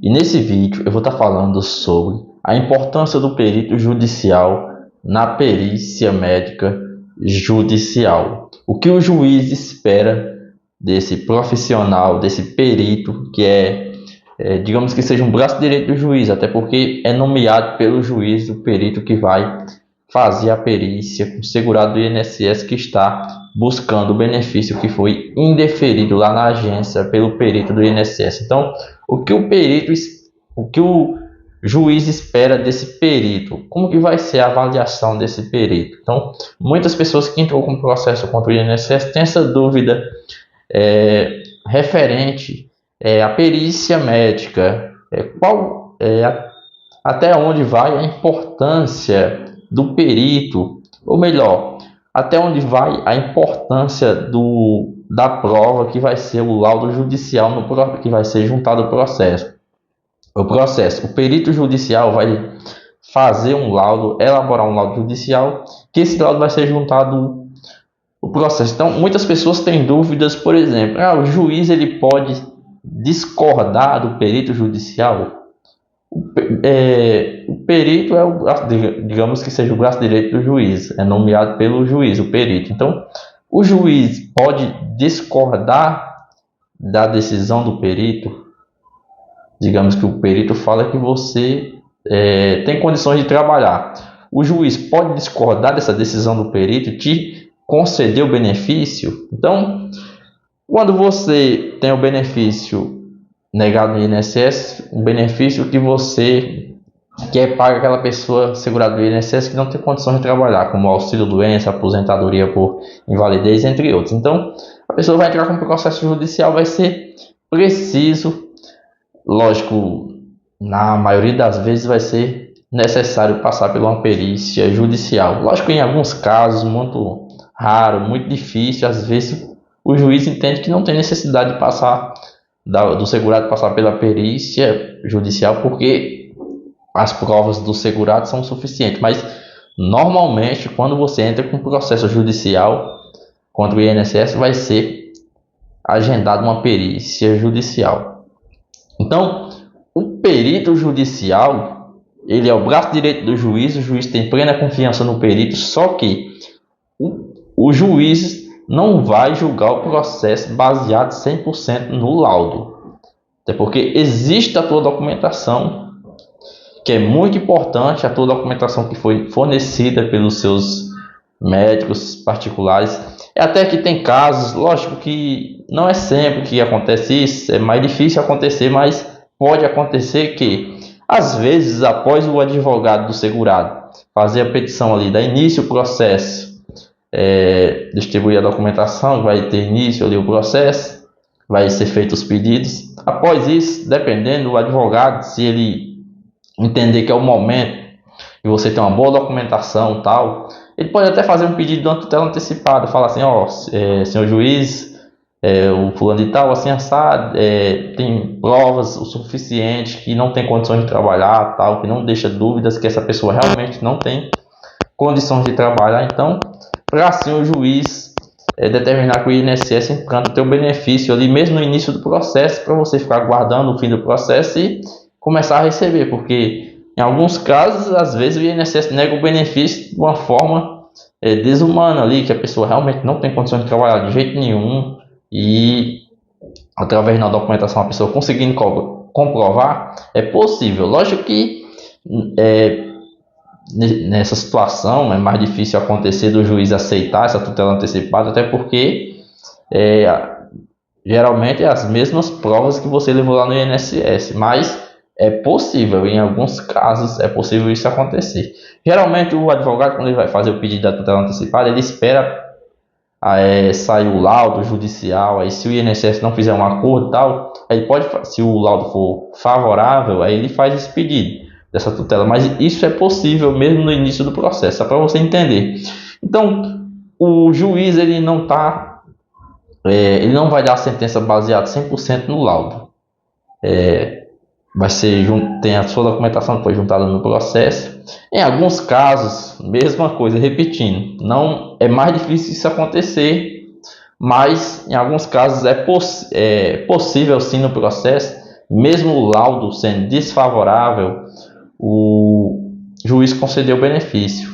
E nesse vídeo eu vou estar falando sobre a importância do perito judicial na perícia médica judicial. O que o juiz espera desse profissional, desse perito, que digamos que seja um braço direito do juiz, até porque é nomeado pelo juiz o perito que vai fazer a perícia com o segurado do INSS que está buscando o benefício que foi indeferido lá na agência pelo perito do INSS. Então, o que o juiz espera desse perito? Como que vai ser a avaliação desse perito? Então, muitas pessoas que entram com processo contra o INSS têm essa dúvida referente à perícia médica. Até onde vai a importância do perito, ou melhor, até onde vai a importância da prova que vai ser o laudo judicial que vai ser juntado ao processo. O perito judicial vai fazer um laudo, elaborar um laudo judicial, que esse laudo vai ser juntado ao processo. Então, muitas pessoas têm dúvidas, por exemplo, o juiz ele pode discordar do perito judicial? O perito digamos que seja o braço direito do juiz, é nomeado pelo juiz, o perito. Então, o juiz pode discordar da decisão do perito. Digamos que o perito fala que você tem condições de trabalhar. O juiz pode discordar dessa decisão do perito e te conceder o benefício. Então, quando você tem o benefício negado no INSS, um benefício que é pago àquela pessoa segurada do INSS que não tem condições de trabalhar, como auxílio-doença, aposentadoria por invalidez, entre outros. Então, a pessoa vai entrar com um processo judicial, vai ser preciso, lógico, na maioria das vezes vai ser necessário passar por uma perícia judicial. Lógico, em alguns casos, muito raro, muito difícil, às vezes o juiz entende que não tem necessidade de passar do segurado passar pela perícia judicial, porque as provas do segurado são suficientes. Mas normalmente, quando você entra com um processo judicial contra o INSS, vai ser agendada uma perícia judicial. Então, o perito judicial, ele é o braço direito do juiz, o juiz tem plena confiança no perito, só que o juiz não vai julgar o processo baseado 100% no laudo. Até porque existe a tua documentação, que é muito importante, a tua documentação que foi fornecida pelos seus médicos particulares. Até que tem casos, lógico que não é sempre que acontece isso, é mais difícil acontecer, mas pode acontecer que, às vezes, após o advogado do segurado fazer a petição ali, dar início ao processo, distribuir a documentação, vai ter início ali o processo, vai ser feitos os pedidos. Após isso, dependendo do advogado, se ele entender que é o momento e você tem uma boa documentação tal, ele pode até fazer um pedido de uma tutela antecipada, falar assim, senhor juiz, o fulano de tal, assim assado, tem provas o suficiente, que não tem condições de trabalhar, tal, que não deixa dúvidas que essa pessoa realmente não tem condições de trabalhar. Então, para assim o juiz determinar que o INSS encanta o teu benefício ali mesmo no início do processo, para você ficar aguardando o fim do processo e começar a receber, porque em alguns casos, às vezes o INSS nega o benefício de uma forma desumana ali, que a pessoa realmente não tem condições de trabalhar de jeito nenhum, e através da documentação a pessoa conseguindo comprovar, é possível. Lógico que nessa situação é mais difícil acontecer do juiz aceitar essa tutela antecipada, até porque geralmente é as mesmas provas que você levou lá no INSS, mas é possível, em alguns casos é possível isso acontecer. Geralmente o advogado, quando ele vai fazer o pedido da tutela antecipada, ele espera sair o laudo judicial, aí se o INSS não fizer um acordo tal, aí se o laudo for favorável, aí ele faz esse pedido dessa tutela, mas isso é possível mesmo no início do processo, só para você entender. Então, o juiz ele não vai dar a sentença baseada 100% no laudo. Tem a sua documentação que foi juntada no processo. Em alguns casos, mesma coisa, repetindo, não é mais difícil isso acontecer, mas em alguns casos é possível sim no processo mesmo o laudo sendo desfavorável, o juiz concedeu o benefício.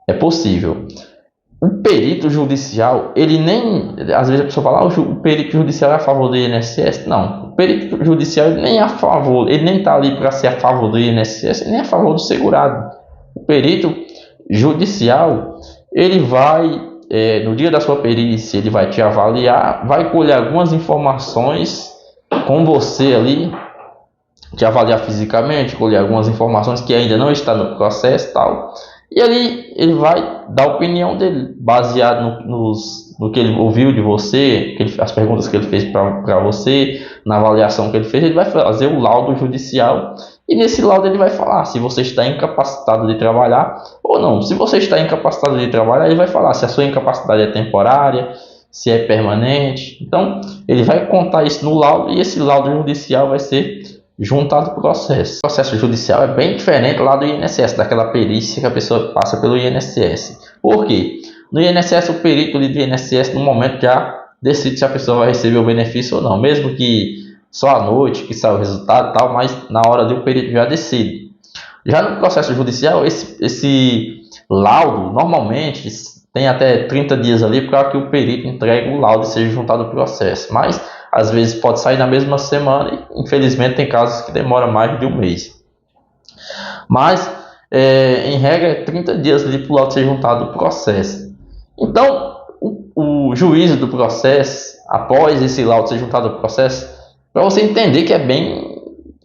É possível. O perito judicial, ele nem... Às vezes a pessoa fala, o perito judicial é a favor do INSS. Não, o perito judicial ele nem é a favor, ele nem está ali para ser a favor do INSS, nem a favor do segurado. O perito judicial, ele vai, no dia da sua perícia, ele vai te avaliar, vai colher algumas informações com você ali, te avaliar fisicamente, colher algumas informações que ainda não está no processo e tal. E ali ele vai dar a opinião dele, baseado no que ele ouviu de você, as perguntas que ele fez para você, na avaliação que ele fez, ele vai fazer o laudo judicial. E nesse laudo ele vai falar se você está incapacitado de trabalhar ou não. Se você está incapacitado de trabalhar, ele vai falar se a sua incapacidade é temporária, se é permanente. Então, ele vai contar isso no laudo e esse laudo judicial vai ser juntado ao processo. O processo judicial é bem diferente lá do INSS, daquela perícia que a pessoa passa pelo INSS. Por quê? No INSS, o perito do INSS, no momento, já decide se a pessoa vai receber o benefício ou não. Mesmo que só à noite que sai o resultado e tal, mas na hora o perito já decide. Já no processo judicial, esse laudo, normalmente, tem até 30 dias ali para que o perito entregue o laudo e seja juntado ao processo. Mas às vezes pode sair na mesma semana e infelizmente tem casos que demoram mais de um mês. Mas em regra é 30 dias ali para o laudo ser juntado ao processo. Então o juiz do processo, após esse laudo ser juntado ao processo, para você entender que é bem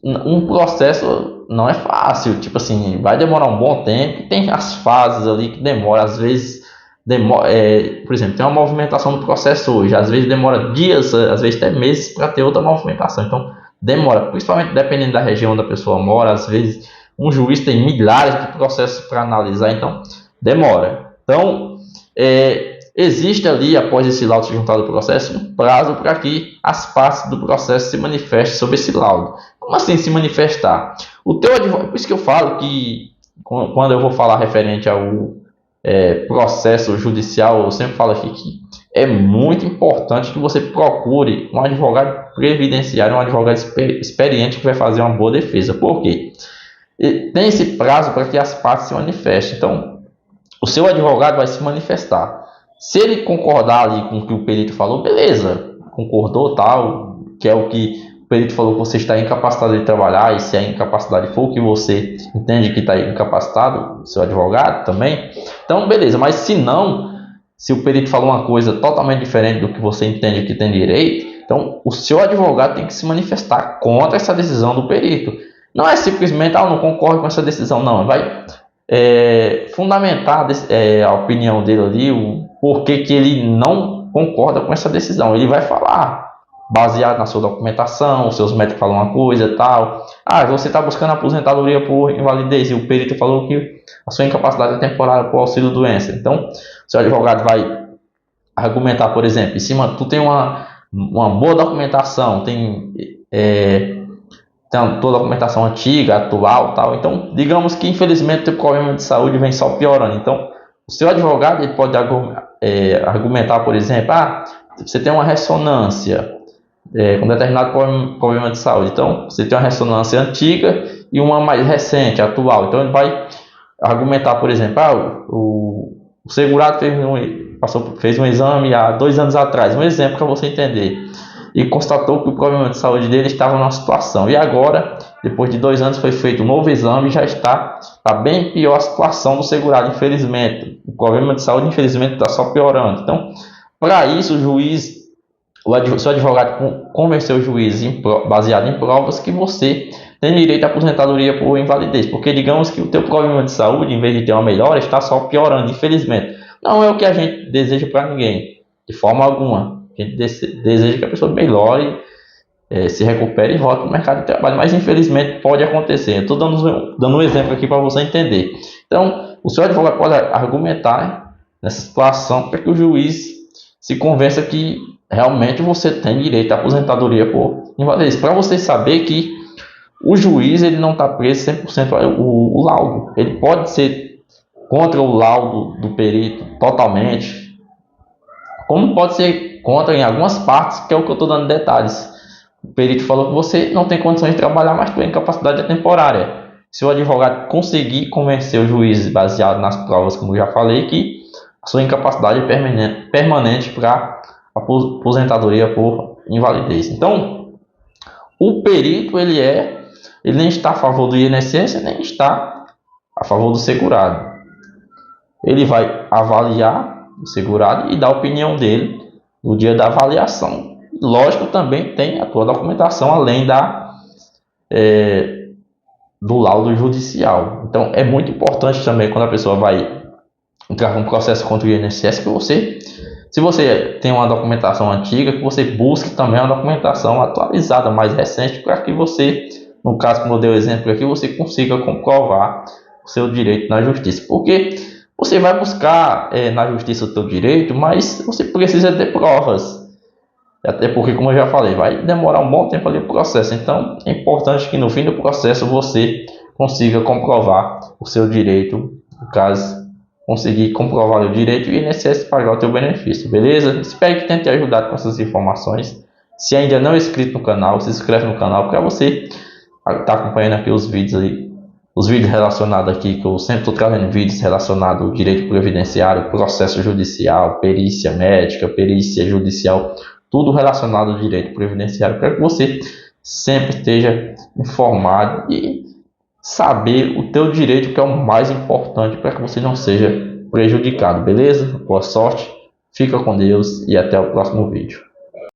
um processo, não é fácil, tipo assim, vai demorar um bom tempo, tem as fases ali que demora, às vezes por exemplo, tem uma movimentação do processo hoje, às vezes demora dias, às vezes até meses para ter outra movimentação, então demora, principalmente dependendo da região onde a pessoa mora, às vezes um juiz tem milhares de processos para analisar, então demora. Então existe ali, após esse laudo ser juntado ao processo, um prazo para que as partes do processo se manifestem sobre esse laudo. Como assim se manifestar? O teu advogado, por isso que eu falo que quando eu vou falar referente ao processo judicial, eu sempre falo aqui que é muito importante que você procure um advogado previdenciário, um advogado experiente que vai fazer uma boa defesa. Por quê? Tem esse prazo para que as partes se manifestem. Então, o seu advogado vai se manifestar. Se ele concordar ali com o que o perito falou, beleza, concordou tal, que é o que o perito falou que você está incapacitado de trabalhar, e se a incapacidade for o que você entende que está incapacitado, seu advogado também, então beleza, mas se não, se o perito falou uma coisa totalmente diferente do que você entende que tem direito, então o seu advogado tem que se manifestar contra essa decisão do perito. Não é simplesmente, não concordo com essa decisão, não, vai fundamentar a opinião dele ali, o porquê que ele não concorda com essa decisão. Ele vai falar, baseado na sua documentação, os seus médicos falam uma coisa e tal. Você está buscando aposentadoria por invalidez e o perito falou que a sua incapacidade é temporária por auxílio-doença. Então, seu advogado vai argumentar, por exemplo, em cima, tu tem uma boa documentação, tem toda a documentação antiga, atual, tal. Então, digamos que infelizmente o problema de saúde vem só piorando. Então, o seu advogado ele pode argumentar, por exemplo, você tem uma ressonância com determinado problema de saúde. Então, você tem uma ressonância antiga e uma mais recente, atual. Então, ele vai argumentar, por exemplo, o segurado fez um exame há 2 anos atrás, um exemplo para você entender, e constatou que o problema de saúde dele estava numa situação. E agora, depois de 2 anos, foi feito um novo exame e já está bem pior a situação do segurado, infelizmente. O problema de saúde, infelizmente, está só piorando. Então, para isso, o seu advogado convenceu o juiz, baseado em provas, que você tem direito à aposentadoria por invalidez. Porque digamos que o teu problema de saúde, em vez de ter uma melhora, está só piorando, infelizmente. Não é o que a gente deseja para ninguém, de forma alguma. A gente deseja que a pessoa melhore, se recupere e volte para o mercado de trabalho. Mas infelizmente pode acontecer. Eu estou dando um exemplo aqui para você entender. Então, o seu advogado pode argumentar nessa situação para que o juiz se convença que realmente você tem direito à aposentadoria por invalidez. Para você saber que o juiz ele não está preso 100% o laudo. Ele pode ser contra o laudo do perito totalmente, como pode ser contra em algumas partes, que é o que eu estou dando detalhes. O perito falou que você não tem condições de trabalhar, mas tua incapacidade é temporária. Se o advogado conseguir convencer o juiz, baseado nas provas, como eu já falei, que a sua incapacidade é permanente para aposentadoria por invalidez. Então, o perito ele nem está a favor do INSS, nem está a favor do segurado. Ele vai avaliar o segurado e dar a opinião dele no dia da avaliação. Lógico, também tem a tua documentação além do laudo judicial. Então, é muito importante também quando a pessoa vai entrar com um processo contra o INSS que você, se você tem uma documentação antiga, que você busque também uma documentação atualizada, mais recente, para que você, no caso como eu dei o exemplo aqui, você consiga comprovar o seu direito na justiça. Porque você vai buscar na justiça o seu direito, mas você precisa ter provas. Até porque, como eu já falei, vai demorar um bom tempo ali o processo. Então, é importante que no fim do processo você consiga comprovar o seu direito. No caso, conseguir comprovar o direito e o INSS pagar o teu benefício, beleza? Espero que tenha te ajudado com essas informações. Se ainda não é inscrito no canal, se inscreve no canal para você estar acompanhando aqui os vídeos aí. Os vídeos relacionados aqui, que eu sempre estou trazendo vídeos relacionados ao direito previdenciário, processo judicial, perícia médica, perícia judicial, tudo relacionado ao direito previdenciário, para que você sempre esteja informado e saber o teu direito, que é o mais importante, para que você não seja prejudicado, beleza? Boa sorte, fica com Deus e até o próximo vídeo.